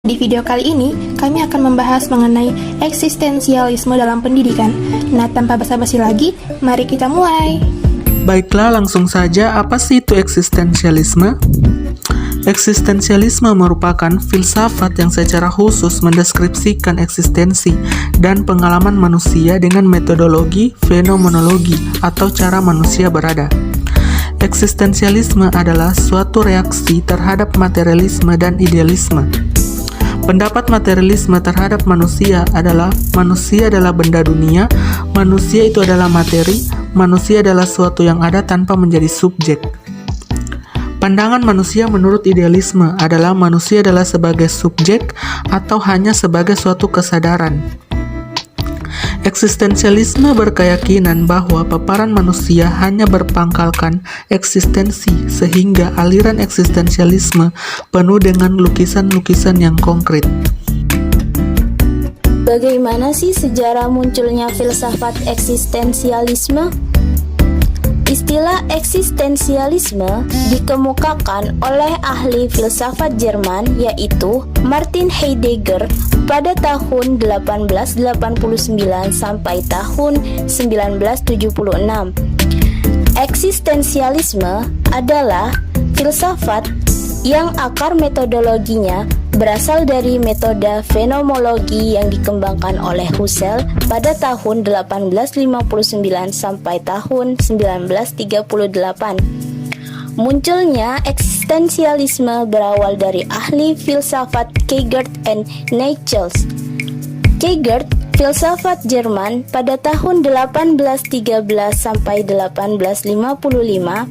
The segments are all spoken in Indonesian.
Di video kali ini, kami akan membahas mengenai eksistensialisme dalam pendidikan. Nah, tanpa basa-basi lagi, mari kita mulai. Baiklah, langsung saja, apa sih itu eksistensialisme? Eksistensialisme merupakan filsafat yang secara khusus mendeskripsikan eksistensi dan pengalaman manusia dengan metodologi fenomenologi atau cara manusia berada. Eksistensialisme adalah suatu reaksi terhadap materialisme dan idealisme. Pendapat materialisme terhadap manusia adalah benda dunia, manusia itu adalah materi, manusia adalah suatu yang ada tanpa menjadi subjek. Pandangan manusia menurut idealisme adalah manusia adalah sebagai subjek atau hanya sebagai suatu kesadaran. Eksistensialisme berkeyakinan bahwa peparan manusia hanya berpangkalkan eksistensi, sehingga aliran eksistensialisme penuh dengan lukisan-lukisan yang konkret. Bagaimana sih sejarah munculnya filsafat eksistensialisme? Istilah eksistensialisme dikemukakan oleh ahli filsafat Jerman yaitu Martin Heidegger pada tahun 1889 sampai tahun 1976. Eksistensialisme adalah filsafat yang akar metodologinya berasal dari metode fenomenologi yang dikembangkan oleh Husserl pada tahun 1859 sampai tahun 1938. Munculnya eksistensialisme berawal dari ahli filsafat Kierkegaard dan Nietzsche. Kierkegaard, filsafat Jerman pada tahun 1813 sampai 1855,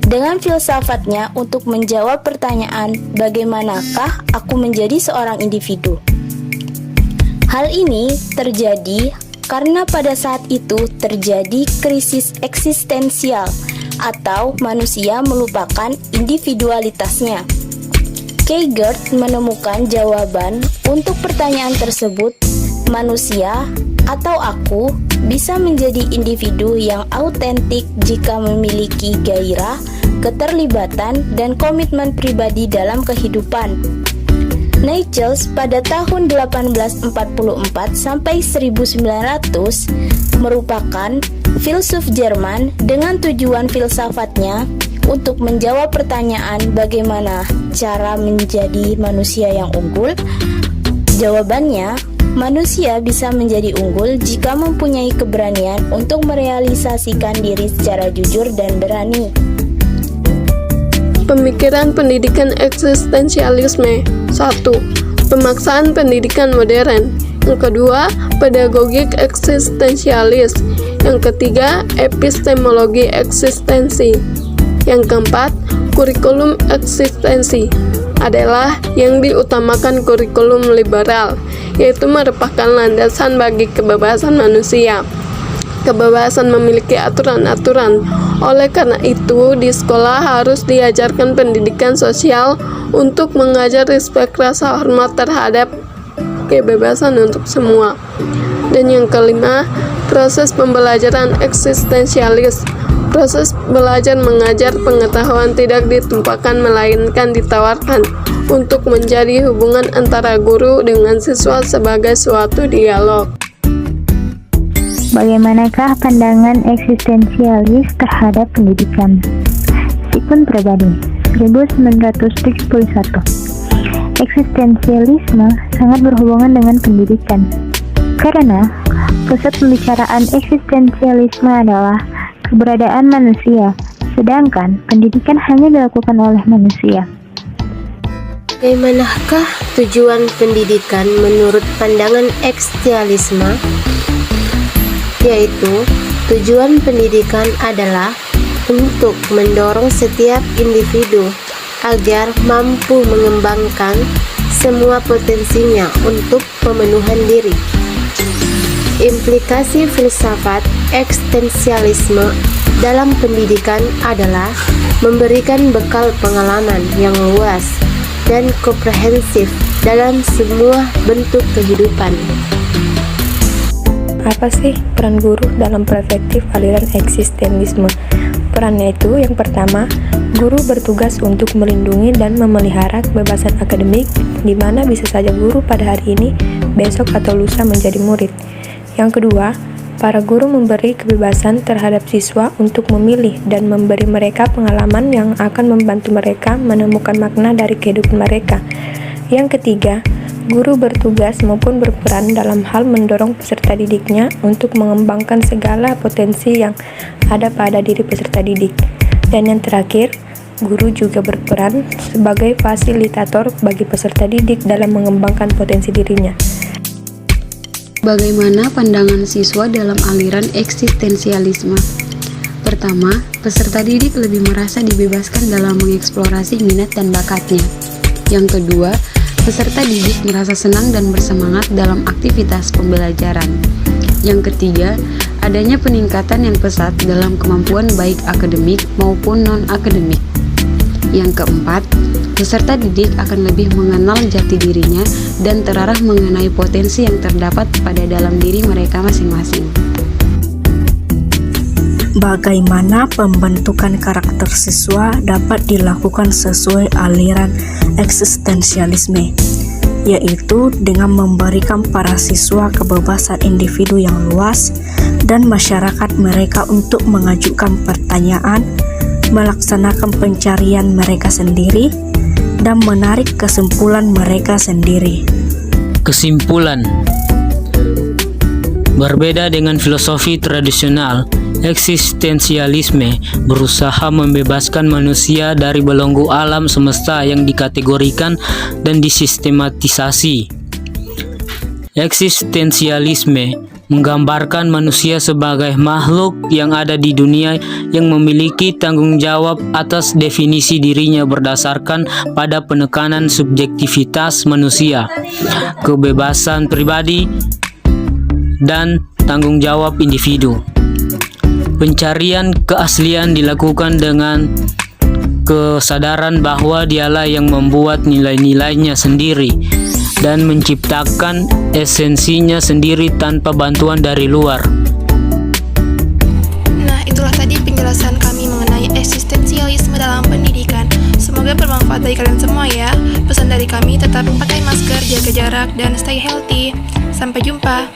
dengan filsafatnya untuk menjawab pertanyaan bagaimanakah aku menjadi seorang individu. Hal ini terjadi karena pada saat itu terjadi krisis eksistensial atau manusia melupakan individualitasnya. Kierkegaard menemukan jawaban untuk pertanyaan tersebut, manusia atau aku bisa menjadi individu yang autentik jika memiliki gairah, keterlibatan, dan komitmen pribadi dalam kehidupan. Nietzsche pada tahun 1844 sampai 1900 merupakan filsuf Jerman dengan tujuan filsafatnya untuk menjawab pertanyaan bagaimana cara menjadi manusia yang unggul. Jawabannya, manusia bisa menjadi unggul jika mempunyai keberanian untuk merealisasikan diri secara jujur dan berani. Pemikiran pendidikan eksistensialisme. 1. Pemaksaan pendidikan modern. Yang kedua, pedagogik eksistensialis. Yang ketiga, epistemologi eksistensi. Yang keempat, kurikulum eksistensi adalah yang diutamakan kurikulum liberal, yaitu merupakan landasan bagi kebebasan manusia. Kebebasan memiliki aturan-aturan. Oleh karena itu, di sekolah harus diajarkan pendidikan sosial untuk mengajar respek rasa hormat terhadap kebebasan untuk semua. Dan yang kelima, proses pembelajaran eksistensialis. Proses belajar mengajar pengetahuan tidak ditumpahkan melainkan ditawarkan untuk menjadi hubungan antara guru dengan siswa sebagai suatu dialog. Bagaimanakah pandangan eksistensialis terhadap pendidikan? Sikun Pribadi, 1971. Eksistensialisme sangat berhubungan dengan pendidikan, karena pusat pembicaraan eksistensialisme adalah keberadaan manusia, sedangkan pendidikan hanya dilakukan oleh manusia. Bagaimanakah tujuan pendidikan menurut pandangan eksistensialisme? Yaitu, tujuan pendidikan adalah untuk mendorong setiap individu agar mampu mengembangkan semua potensinya untuk pemenuhan diri. Implikasi filsafat eksistensialisme dalam pendidikan adalah memberikan bekal pengalaman yang luas dan komprehensif dalam semua bentuk kehidupan. Apa sih peran guru dalam perspektif aliran eksistensialisme? Perannya itu yang pertama, guru bertugas untuk melindungi dan memelihara kebebasan akademik, di mana bisa saja guru pada hari ini, besok atau lusa menjadi murid. Yang kedua, para guru memberi kebebasan terhadap siswa untuk memilih dan memberi mereka pengalaman yang akan membantu mereka menemukan makna dari kehidupan mereka. Yang ketiga, guru bertugas maupun berperan dalam hal mendorong peserta didiknya untuk mengembangkan segala potensi yang ada pada diri peserta didik. Dan yang terakhir, guru juga berperan sebagai fasilitator bagi peserta didik dalam mengembangkan potensi dirinya. Bagaimana pandangan siswa dalam aliran eksistensialisme? Pertama, peserta didik lebih merasa dibebaskan dalam mengeksplorasi minat dan bakatnya. Yang kedua, peserta didik merasa senang dan bersemangat dalam aktivitas pembelajaran. Yang ketiga, adanya peningkatan yang pesat dalam kemampuan baik akademik maupun non-akademik. Yang keempat, peserta didik akan lebih mengenal jati dirinya dan terarah mengenai potensi yang terdapat pada dalam diri mereka masing-masing. Bagaimana pembentukan karakter siswa dapat dilakukan sesuai aliran eksistensialisme, yaitu dengan memberikan para siswa kebebasan individu yang luas dan masyarakat mereka untuk mengajukan pertanyaan, melaksanakan pencarian mereka sendiri, dan menarik kesimpulan mereka sendiri. Kesimpulan: berbeda dengan filosofi tradisional, eksistensialisme berusaha membebaskan manusia dari belenggu alam semesta yang dikategorikan dan disistematisasi. Eksistensialisme menggambarkan manusia sebagai makhluk yang ada di dunia yang memiliki tanggung jawab atas definisi dirinya berdasarkan pada penekanan subjektivitas manusia, kebebasan pribadi, dan tanggung jawab individu. Pencarian keaslian dilakukan dengan kesadaran bahwa dialah yang membuat nilai-nilainya sendiri dan menciptakan esensinya sendiri tanpa bantuan dari luar. Nah, itulah tadi penjelasan kami mengenai eksistensialisme dalam pendidikan. Semoga bermanfaat bagi kalian semua ya. Pesan dari kami, tetap pakai masker, jaga jarak, dan stay healthy. Sampai jumpa.